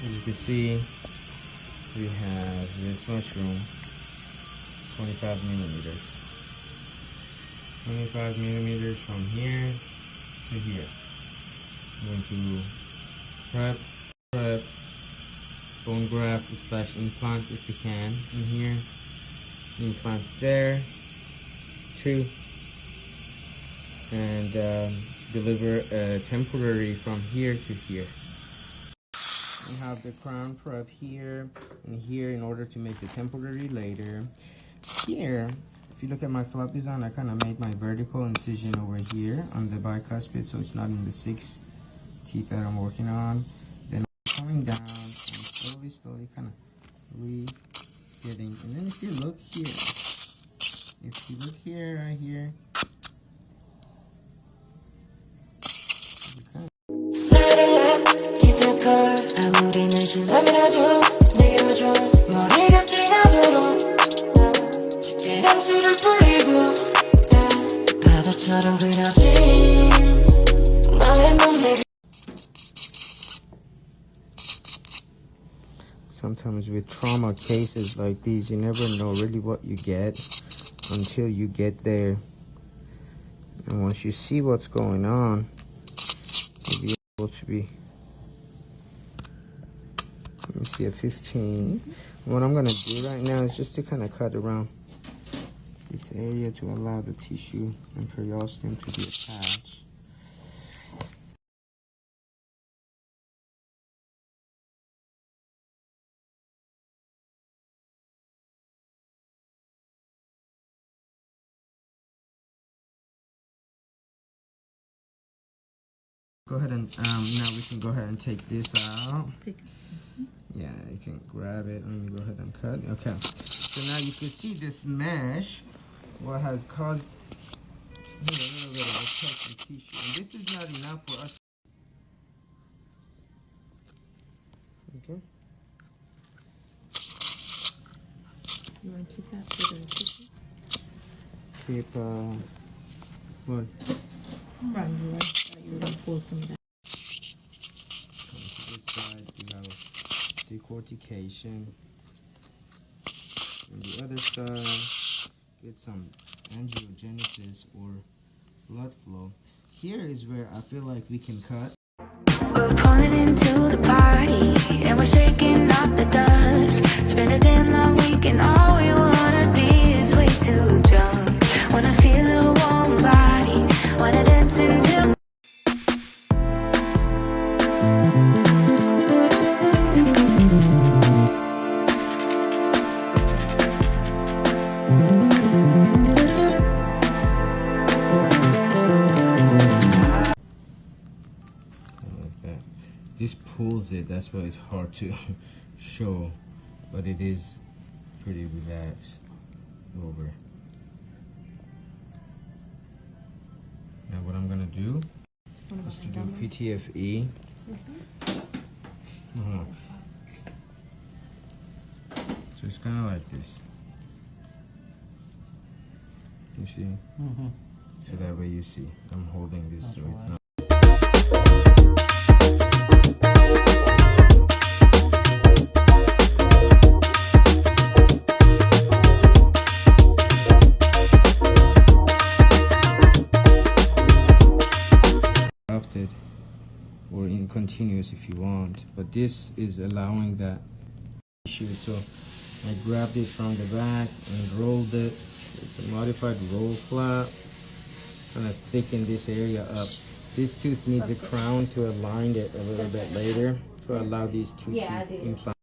As you can see, we have this much room, 25 millimeters. 25 millimeters from here to here. I'm going to prep bone graft / implant if you can in here. Implant there, 2, and deliver temporary from here to here. We have the crown prep here and here in order to make the temporary later. Here, if you look at my flap design, I kind of made my vertical incision over here on the bicuspid, so it's not in the 6 teeth that I'm working on. Then I'm coming down and slowly kind of re-getting. And then if you look here, right here, sometimes with trauma cases like these, you never know really what you get until you get there. And once you see what's going on, you'll be able to be... Let me see a 15. What I'm going to do right now is just to kind of cut around this area to allow the tissue and periosteum to be attached. Go ahead and now we can go ahead and take this out. Yeah, you can grab it. Let me go ahead and cut. Okay, so now you can see this mesh, what has caused a little bit of attachment tissue, and this is not enough for us. Okay. You want to keep that for the tissue? Keep what? Right, you want to pull some of that. Come to this side, we have decortication. On the other side, get some angiogenesis or blood flow. Here is where I feel like we can cut. We're pulling into the party and we're shaking off the dust. It's been a damn long week and all we wanna be is way too drunk. Wanna feel a warm body, wanna dance until This pulls it, that's why it's hard to show, but it is pretty relaxed over. Now what I'm gonna do is to do PTFE. So it's kind of like this. You see? So that way you see. I'm holding this so it's not. Grafted or in continuous if you want, but this is allowing that tissue. So I grabbed it from the back and rolled it. It's a modified roll flap. Kind of thicken this area up. This tooth needs a crown to align it a little bit later to allow these two teeth implants.